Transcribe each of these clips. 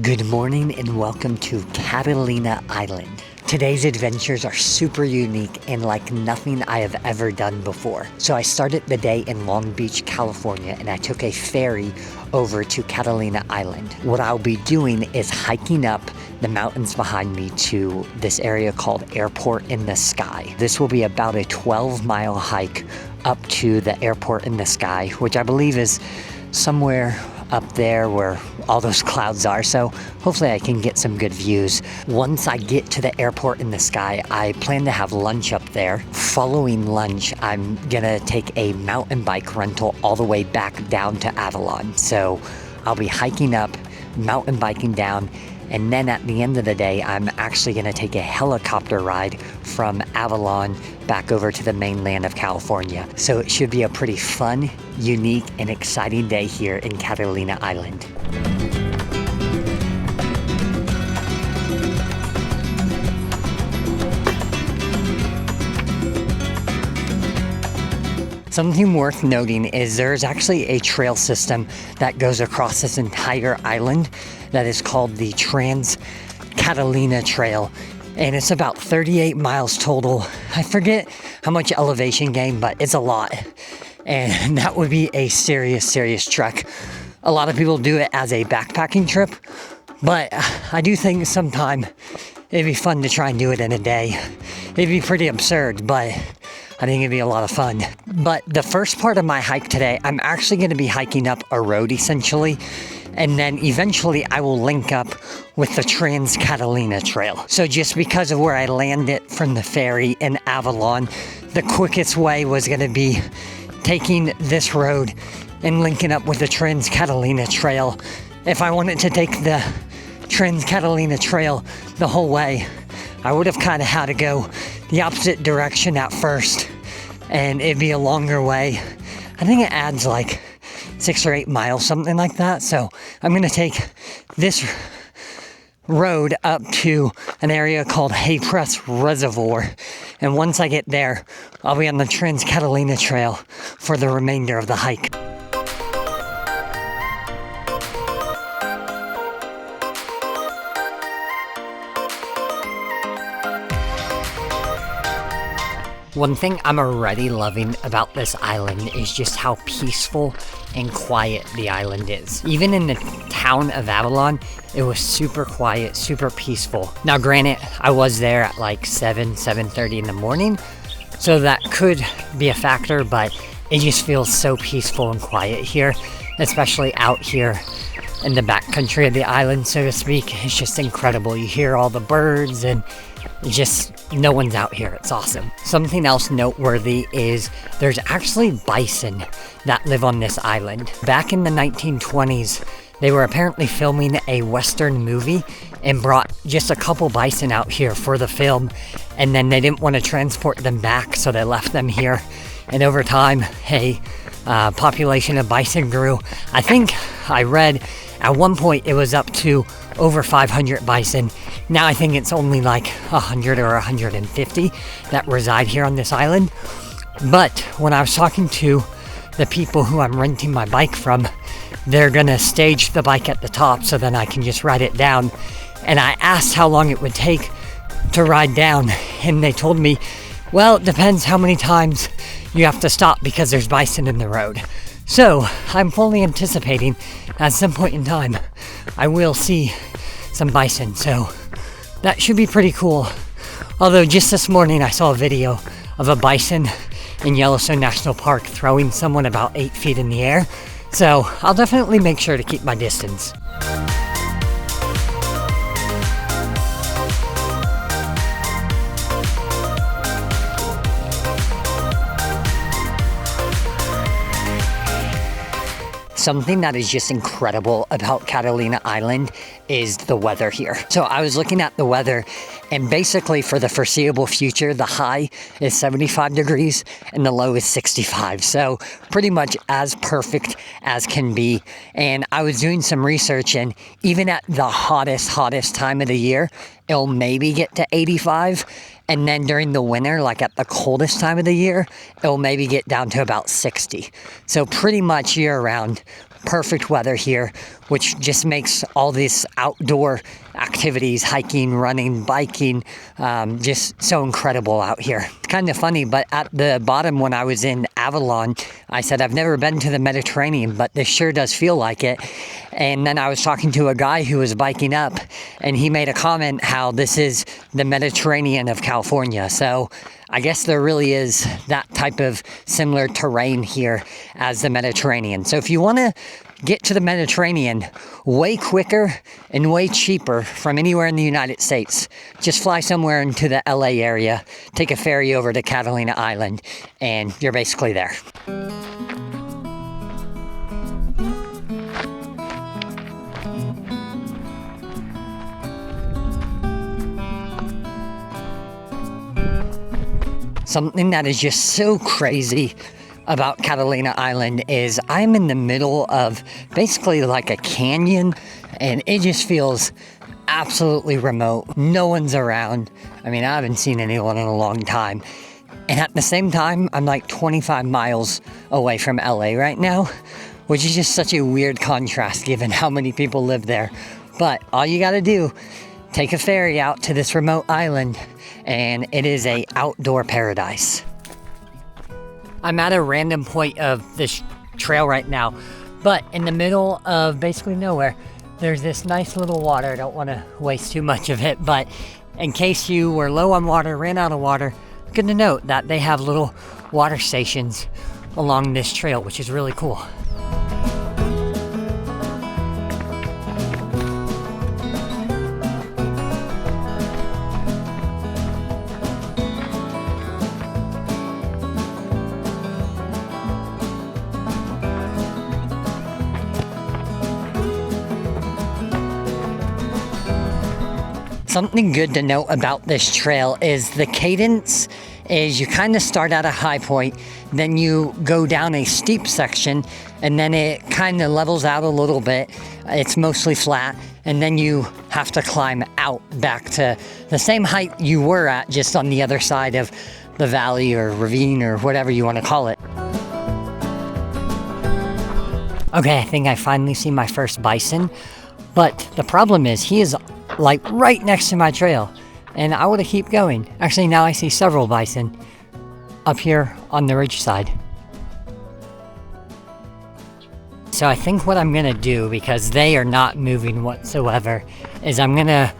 Good morning and welcome to Catalina Island. Today's adventures are super unique and like nothing I have ever done before. So I started the day in Long Beach, California, and I took a ferry over to Catalina Island. What I'll be doing is hiking up the mountains behind me to this area called Airport in the Sky. This will be about a 12-mile hike up to the Airport in the Sky, which I believe is somewhere up there where all those clouds are, so hopefully I can get some good views. Once I get to the Airport in the Sky, I plan to have lunch up there. Following lunch, I'm gonna take a mountain bike rental all the way back down to Avalon. So I'll be hiking up, mountain biking down, and then at the end of the day, I'm actually gonna take a helicopter ride from Avalon back over to the mainland of California. So it should be a pretty fun, unique, and exciting day here in Catalina Island. Something worth noting is there's actually a trail system that goes across this entire island that is called the Catalina Trail, and it's about 38 miles total. I forget how much elevation gain, but it's a lot, and that would be a serious trek. A lot of people do it as a backpacking trip, but I do think sometime it'd be fun to try and do it in a day. It'd be pretty absurd, but I think it'd be a lot of fun. But the first part of my hike today, I'm actually going to be hiking up a road essentially, and then eventually I will link up with the Catalina Trail. So just because of where I landed from the ferry in Avalon, the quickest way was going to be taking this road and linking up with the Catalina Trail. If I wanted to take the Catalina Trail the whole way, I would have kind of had to go the opposite direction at first, and it'd be a longer way. I think it adds like 6 or 8 miles, something like that. So I'm gonna take this road up to an area called Hay Press Reservoir, and once I get there, I'll be on the Catalina Trail for the remainder of the hike. One thing I'm already loving about this island is just how peaceful and quiet the island is. Even in the town of Avalon, it was super quiet, super peaceful. Now granted, I was there at like 7:30 in the morning, so that could be a factor, but it just feels so peaceful and quiet here, especially out here in the backcountry of the island, so to speak. It's just incredible. You hear all the birds and just no one's out here. It's awesome. Something else noteworthy is there's actually bison that live on this island. Back in the 1920s, they were apparently filming a Western movie and brought just a couple bison out here for the film, and then they didn't want to transport them back, so they left them here. And over time, population of bison grew. I think I read at one point it was up to over 500 bison. Now I think it's only like 100 or 150 that reside here on this island. But when I was talking to the people who I'm renting my bike from, they're gonna stage the bike at the top so then I can just ride it down. And I asked how long it would take to ride down, and they told me, well, it depends how many times you have to stop because there's bison in the road. So I'm fully anticipating at some point in time I will see some bison, so that should be pretty cool. Although just this morning I saw a video of a bison in Yellowstone National Park throwing someone about 8 feet in the air, so I'll definitely make sure to keep my distance. Something that is just incredible about Catalina Island is the weather here. So I was looking at the weather, and basically for the foreseeable future, the high is 75 degrees and the low is 65. So pretty much as perfect as can be. And I was doing some research, and even at the hottest time of the year, it'll maybe get to 85. And then during the winter, like at the coldest time of the year, it'll maybe get down to about 60. So pretty much year round, perfect weather here, which just makes all these outdoor activities, hiking, running, biking, just so incredible out here. It's kind of funny, but at the bottom when I was in Avalon, I said, I've never been to the Mediterranean, but this sure does feel like it. And then I was talking to a guy who was biking up, and he made a comment how this is the Mediterranean of California. So I guess there really is that type of similar terrain here as the Mediterranean. So if you want to get to the Mediterranean way quicker and way cheaper from anywhere in the United States, just fly somewhere into the LA area, take a ferry over to Catalina Island, and you're basically there. Something that is just so crazy about Catalina Island is I'm in the middle of basically like a canyon, and it just feels absolutely remote. No one's around. I mean, I haven't seen anyone in a long time. And at the same time, I'm like 25 miles away from LA right now, which is just such a weird contrast given how many people live there. But all you gotta do, take a ferry out to this remote island, and it is a outdoor paradise. I'm at a random point of this trail right now, but in the middle of basically nowhere, there's this nice little water. I don't want to waste too much of it, but in case you were low on water, ran out of water, good to note that they have little water stations along this trail, which is really cool. Something good to note about this trail is the cadence is you kind of start at a high point, then you go down a steep section, and then it kind of levels out a little bit. It's mostly flat, and then you have to climb out back to the same height you were at, just on the other side of the valley or ravine or whatever you want to call it. Okay, I think I finally see my first bison, but the problem is he is like right next to my trail, and I want to keep going. Actually, now I see several bison up here on the ridge side. So I think what I'm gonna do, because they are not moving whatsoever, is I'm gonna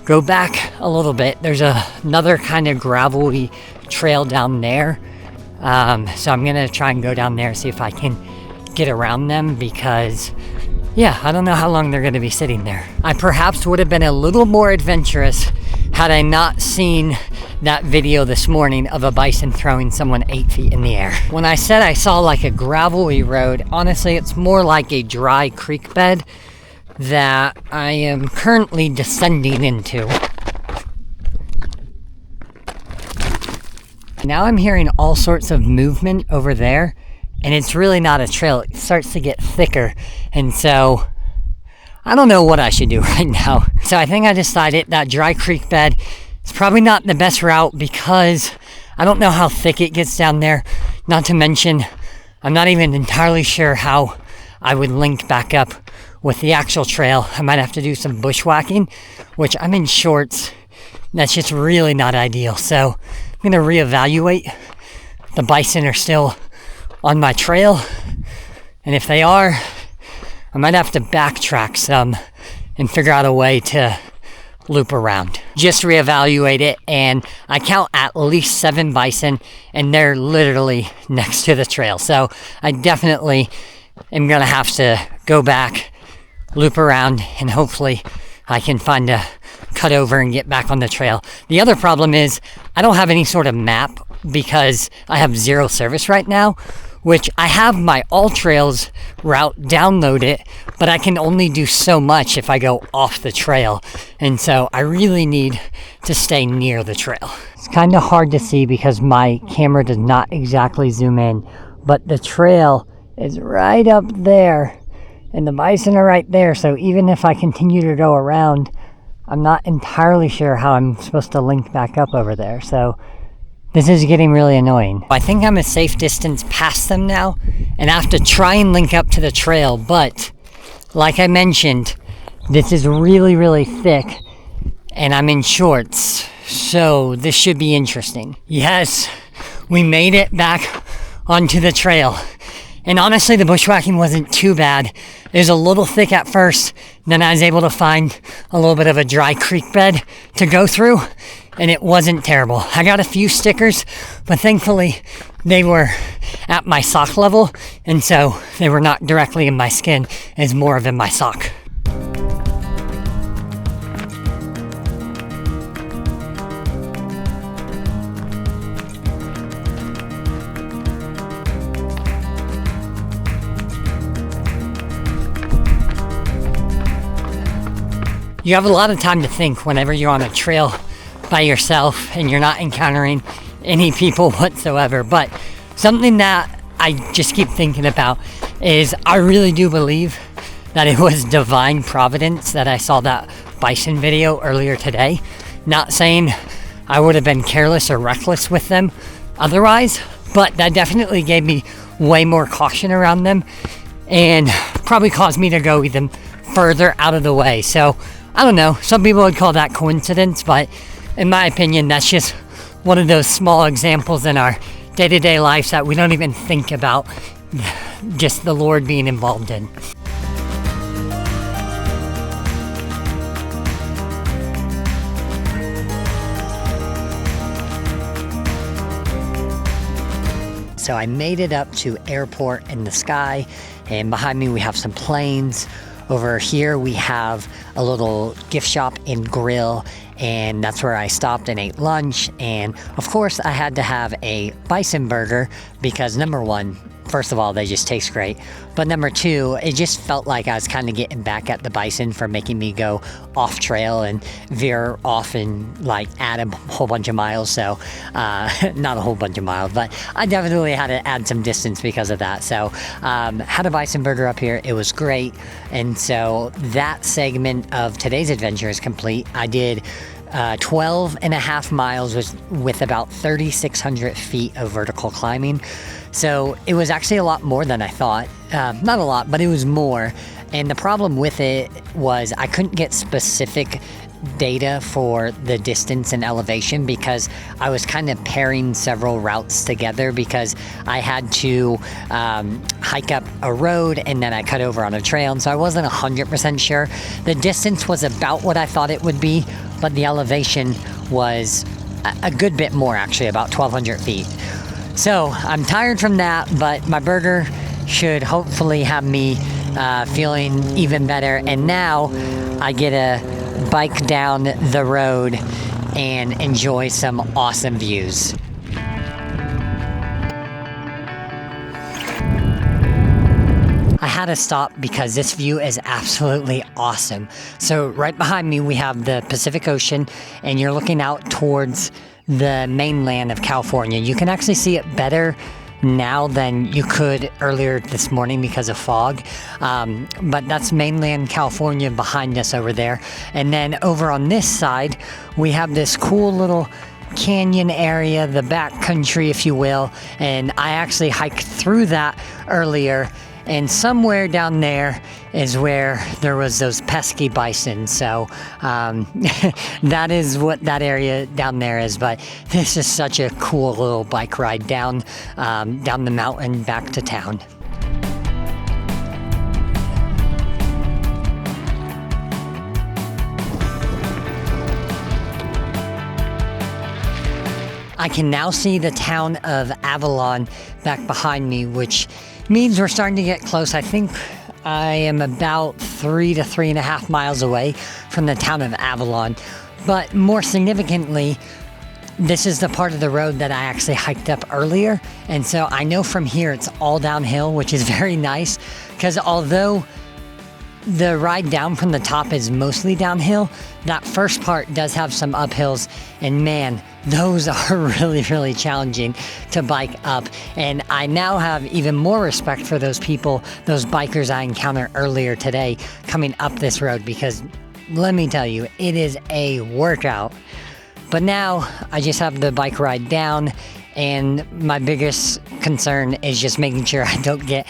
go back a little bit. There's another kind of gravelly trail down there, so I'm gonna try and go down there, see if I can get around them, because yeah, I don't know how long they're going to be sitting there. I perhaps would have been a little more adventurous had I not seen that video this morning of a bison throwing someone 8 feet in the air. When I said I saw like a gravelly road, honestly, it's more like a dry creek bed that I am currently descending into. Now I'm hearing all sorts of movement over there, and it's really not a trail. It starts to get thicker, and so I don't know what I should do right now. So I think I decided that dry creek bed is probably not the best route, because I don't know how thick it gets down there. Not to mention, I'm not even entirely sure how I would link back up with the actual trail. I might have to do some bushwhacking, which I'm in shorts. That's just really not ideal. So I'm gonna reevaluate. The bison are still on my trail, and if they are, I might have to backtrack some and figure out a way to loop around. Just reevaluate it, and I count at least 7 bison, and they're literally next to the trail. So I definitely am gonna have to go back, loop around, and hopefully I can find a cut over and get back on the trail. The other problem is I don't have any sort of map, because I have 0 service right now, which I have my All Trails route downloaded, but I can only do so much if I go off the trail, and so I really need to stay near the trail. It's kind of hard to see because my camera does not exactly zoom in, but the trail is right up there, and the bison are right there, so even if I continue to go around, I'm not entirely sure how I'm supposed to link back up over there, so this is getting really annoying. I think I'm a safe distance past them now, and I have to try and link up to the trail, but like I mentioned, this is really, really thick, and I'm in shorts, so this should be interesting. Yes, we made it back onto the trail. And honestly, the bushwhacking wasn't too bad. It was a little thick at first, then I was able to find a little bit of a dry creek bed to go through, and it wasn't terrible. I got a few stickers, but thankfully they were at my sock level, and so they were not directly in my skin, it's more of in my sock. You have a lot of time to think whenever you're on a trail by yourself and you're not encountering any people whatsoever. But something that I just keep thinking about is I really do believe that it was divine providence that I saw that bison video earlier today. Not saying I would have been careless or reckless with them otherwise, but that definitely gave me way more caution around them and probably caused me to go even further out of the way. So I don't know, some people would call that coincidence, but in my opinion, that's just one of those small examples in our day-to-day lives that we don't even think about just the Lord being involved in. So I made it up to airport in the sky, and behind me we have some planes. Over here we have a little gift shop and grill, and that's where I stopped and ate lunch. And of course I had to have a bison burger because number one, first of all, they just taste great. But number two, it just felt like I was kind of getting back at the bison for making me go off trail and veer off and like add a whole bunch of miles. So not a whole bunch of miles, but I definitely had to add some distance because of that. So had a bison burger up here. It was great. And so that segment of today's adventure is complete. I did 12 and a half miles with about 3,600 feet of vertical climbing. So it was actually a lot more than I thought. Not a lot, but it was more. And the problem with it was I couldn't get specific data for the distance and elevation because I was kind of pairing several routes together because I had to hike up a road and then I cut over on a trail, and so I wasn't 100% sure. The distance was about what I thought it would be, but the elevation was a good bit more, actually, about 1,200 feet. So I'm tired from that, but my burger should hopefully have me feeling even better, and now I get to bike down the road and enjoy some awesome views. I had to stop because this view is absolutely awesome. So right behind me we have the Pacific Ocean, and you're looking out towards the mainland of California. You can actually see it better now than you could earlier this morning because of fog, but that's mainland California behind us over there. And then over on this side we have this cool little canyon area, the back country if you will, and I actually hiked through that earlier, and somewhere down there is where there was those pesky bison. So that is what that area down there is. But this is such a cool little bike ride down the mountain back to town. I can now see the town of Avalon back behind me, which means we're starting to get close. I think I am about 3 to 3.5 miles away from the town of Avalon. But more significantly, this is the part of the road that I actually hiked up earlier. And so I know from here it's all downhill, which is very nice, because although the ride down from the top is mostly downhill, that first part does have some uphills, and man, those are really, really challenging to bike up. And I now have even more respect for those people, those bikers I encountered earlier today coming up this road, because let me tell you, it is a workout. But now I just have the bike ride down, and my biggest concern is just making sure I don't get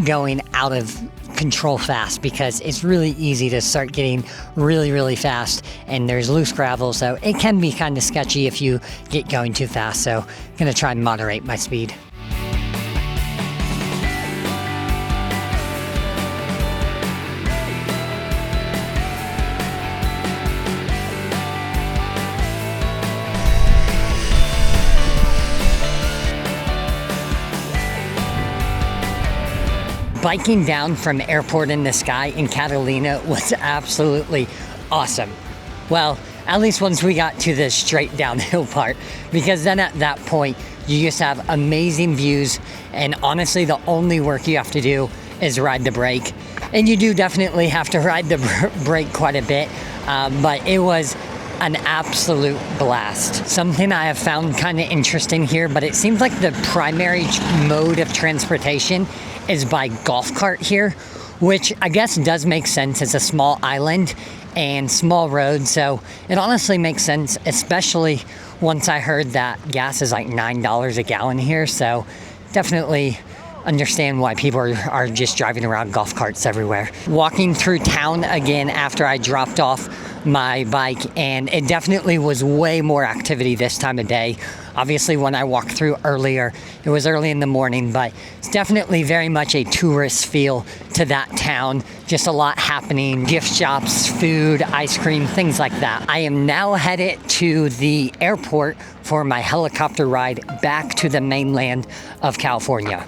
going out of control fast, because it's really easy to start getting really fast, and there's loose gravel, so it can be kind of sketchy if you get going too fast. So I'm gonna try and moderate my speed. Biking down from Airport in the Sky in Catalina was absolutely awesome. Well, at least once we got to the straight downhill part, because then at that point, you just have amazing views, and honestly, the only work you have to do is ride the brake. And you do definitely have to ride the brake quite a bit, but it was an absolute blast. Something I have found kind of interesting here, but it seems like the primary mode of transportation is by golf cart here, which I guess does make sense. It's a small island and small road, so it honestly makes sense, especially once I heard that gas is like $9 a gallon here. So definitely understand why people are just driving around golf carts everywhere. Walking through town again after I dropped off my bike, and it definitely was way more activity this time of day. Obviously, when I walked through earlier, it was early in the morning, but it's definitely very much a tourist feel to that town. Just a lot happening, gift shops, food, ice cream, things like that. I am now headed to the airport for my helicopter ride back to the mainland of California.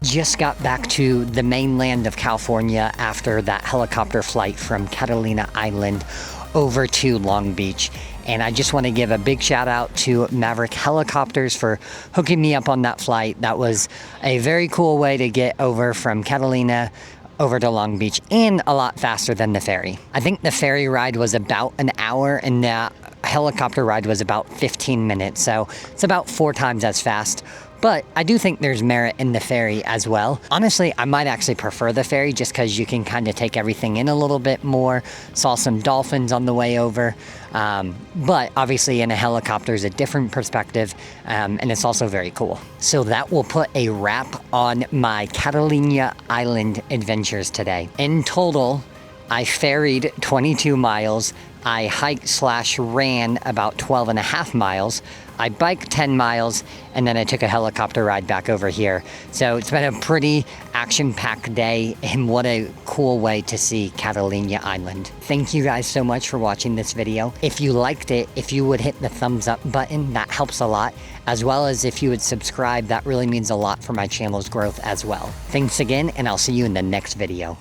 Just got back to the mainland of California after that helicopter flight from Catalina Island over to Long Beach. And I just want to give a big shout out to Maverick Helicopters for hooking me up on that flight. That was a very cool way to get over from Catalina over to Long Beach, and a lot faster than the ferry. I think the ferry ride was about an hour, and the helicopter ride was about 15 minutes. So it's about 4 times as fast. But I do think there's merit in the ferry as well. Honestly, I might actually prefer the ferry just because you can kind of take everything in a little bit more. Saw some dolphins on the way over. But obviously in a helicopter is a different perspective, and it's also very cool. So that will put a wrap on my Catalina Island adventures today. In total, I ferried 22 miles. I hiked/ran about 12 and a half miles. I biked 10 miles, and then I took a helicopter ride back over here. So it's been a pretty action-packed day, and what a cool way to see Catalina Island. Thank you guys so much for watching this video. If you liked it, if you would hit the thumbs up button, that helps a lot. As well as if you would subscribe, that really means a lot for my channel's growth as well. Thanks again, and I'll see you in the next video.